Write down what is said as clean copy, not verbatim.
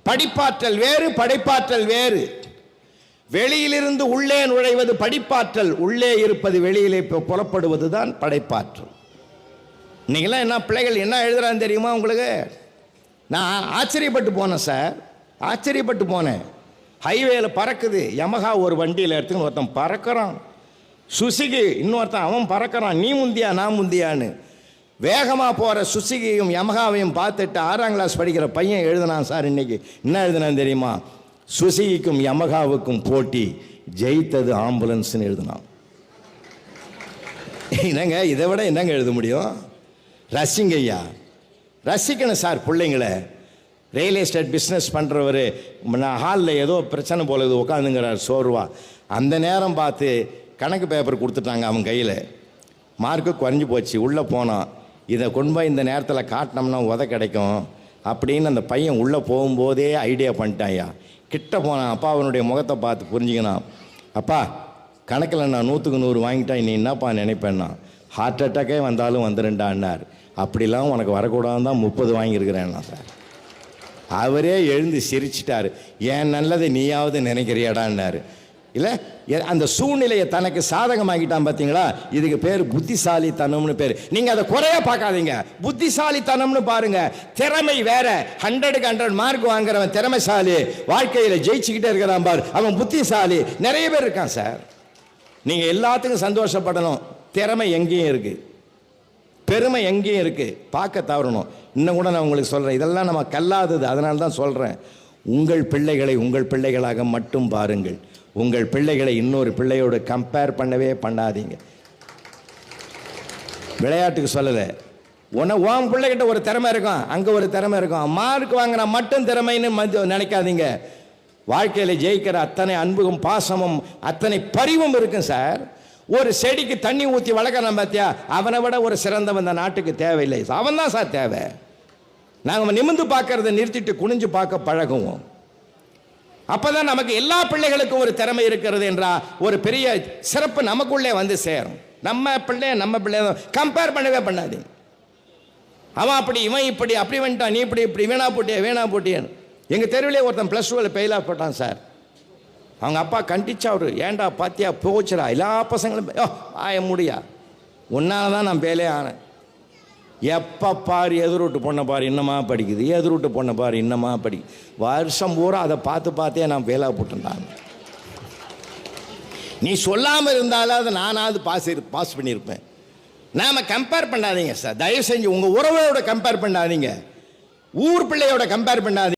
படிப்பாற்றல் வேறு, படைப்பாற்றல் வேறு. வெளியிலிருந்து உள்ளே நுழைவது படிப்பாற்றல், உள்ளே இருப்பது வெளியிலே புறப்படுவது தான் படைப்பாற்றல். இன்னைக்கெல்லாம் என்ன பிள்ளைகள் என்ன எழுதுறான்னு தெரியுமா உங்களுக்கு? நான் ஆச்சரியப்பட்டு போனேன் சார், ஆச்சரியப்பட்டு போனேன். ஹைவேல பறக்குது யமஹா, ஒரு வண்டியில் எடுத்துன்னு ஒருத்தன் பறக்கிறான். சுசுகி இன்னொருத்தன் அவன் பறக்கிறான். நீ முந்தியா நான் முந்தியான்னு. வேகமாக போகிற சுசுகியும் யமஹாவையும் பார்த்துட்டு 6ஆம் கிளாஸ் படிக்கிற பையன் எழுதினான் சார். இன்னைக்கு என்ன எழுதினான் தெரியுமா? சுசுகிக்கும் யமஹாவுக்கும் போட்டி, ஜெயித்தது ஆம்புலன்ஸ்னு எழுதினான். என்னங்க இதை விட என்னங்க எழுத முடியும்? ரசிங்க ஐயா, ரசிக்கணும் சார் பிள்ளைங்களை. ரியல் எஸ்டேட் பிஸ்னஸ் பண்ணுறவர் ஹாலில் ஏதோ பிரச்சனை போல இது உட்காந்துங்கிறார் சோர்வா. அந்த நேரம் பார்த்து கணக்கு பேப்பர் கொடுத்துட்டாங்க அவன் கையில். மார்க்கு குறைஞ்சி போச்சு. உள்ளே போனான், இதை கொண்டு போய் இந்த நேரத்தில் காட்டினோம்னா உத கிடைக்கும் அப்படின்னு அந்த பையன் உள்ளே போகும்போதே ஐடியா பண்ணிட்டான்யா. கிட்ட போனான். அப்பா அவனுடைய முகத்தை பார்த்து புரிஞ்சுக்கணும். அப்பா கணக்கில் நான் 100க்கு 100 வாங்கிட்டேன், நீ என்னப்பா நினைப்பேன்னா? ஹார்ட் அட்டாக்கே வந்தாலும் வந்துடுண்டான்னார். அப்படிலாம் உனக்கு வரக்கூடாதுன்னு தான் 30 வாங்கியிருக்கிறேன்னா சார். அவரே எழுந்து சிரிச்சிட்டார். ஏன் நல்லதை நீயாவது நினைக்கிறியாடான்னாரு. இல்லை, அந்த சூழ்நிலையை தனக்கு சாதகமாக்கிட்டான் பார்த்தீங்களா? இதுக்கு பேர் புத்திசாலித்தனம்னு பேர். நீங்கள் அதை குறைய பார்க்காதீங்க, புத்திசாலித்தனம்னு பாருங்க. திறமை வேற. 100க்கு 100 மார்க் வாங்குறவன் திறமைசாலி, வாழ்க்கையில் ஜெயிச்சுக்கிட்டே இருக்கிறான் பார், அவன் புத்திசாலி. நிறைய பேர் இருக்கான் சார். நீங்கள் எல்லாத்துக்கும் சந்தோஷப்படணும். திறமை எங்கேயும் இருக்கு, பெருமை எங்கேயும் இருக்கு. பார்க்க தவறணும். இன்னும் கூட நான் உங்களுக்கு சொல்கிறேன், இதெல்லாம் நம்ம கல்லாதது. அதனால தான் சொல்கிறேன், உங்கள் பிள்ளைகளை உங்கள் பிள்ளைகளாக மட்டும் பாருங்கள். உங்கள் பிள்ளைகளை இன்னொரு பிள்ளையோடு கம்பேர் பண்ணவே பண்ணாதீங்க. விளையாட்டுக்கு சொல்லலை, உன் பிள்ளைகிட்ட ஒரு திறமை இருக்கும், அங்கே ஒரு திறமை இருக்கும். மார்க் வாங்கினா மட்டும் திறமைன்னு நினைக்காதீங்க. வாழ்க்கையில் ஜெயிக்கிற அத்தனை அன்பும் பாசமும் அத்தனை பரிவும் இருக்கும் சார். ஒரு செடிக்கு தண்ணி ஊற்றி வளர்க்குறான் பார்த்தியா, அவனை விட ஒரு சிறந்தவன் இந்த நாட்டுக்கு தேவையில்லை. அவன் தான் சார் தேவை. நாங்கள் நிமிர்ந்து பார்க்கறத நிறுத்திட்டு குனிஞ்சு பார்க்க பழகுவோம். அப்போதான் நமக்கு எல்லா பிள்ளைகளுக்கும் ஒரு திறமை இருக்கிறது என்ற ஒரு பெரிய சிறப்பு நமக்குள்ளே வந்து சேரும். நம்ம பிள்ளை கம்பேர் பண்ணவே பண்ணாதீங்க. அவன் அப்படி, இவன் இப்படி, அப்படி வந்துட்டான், நீ இப்படி இப்படி வீணா போட்டியேன்னு. எங்கள் தெருவிலே ஒருத்தன் +2 ஃபெயில் ஆஃப் போட்டான் சார். அவங்க அப்பா கண்டிச்சா, அவரு ஏண்டா பாத்தியா போச்சுடா, எல்லா பசங்களும் ஆய முடியா, உன்னால தான் நான் ஃபெயிலே ஆனேன். எப்போ பாரு எதிர்விட்டு பொண்ணை பாரு இன்னமா படிக்குது, எதிர்விட்டு பொண்ணை பாரு இன்னமா படிக்குது. வருஷம் பூரா அதை பார்த்தே நான் ஃபெயிலாக போட்டுட்டாங்க. நீ சொல்லாமல் இருந்தாலும் அதை நானாவது பாஸ் பண்ணியிருப்பேன். நாம் கம்பேர் பண்ணாதீங்க சார், தயவு செஞ்சு. உங்கள் உறவோட கம்பேர் பண்ணாதீங்க, ஊர் பிள்ளையோட கம்பேர் பண்ணாதீங்க.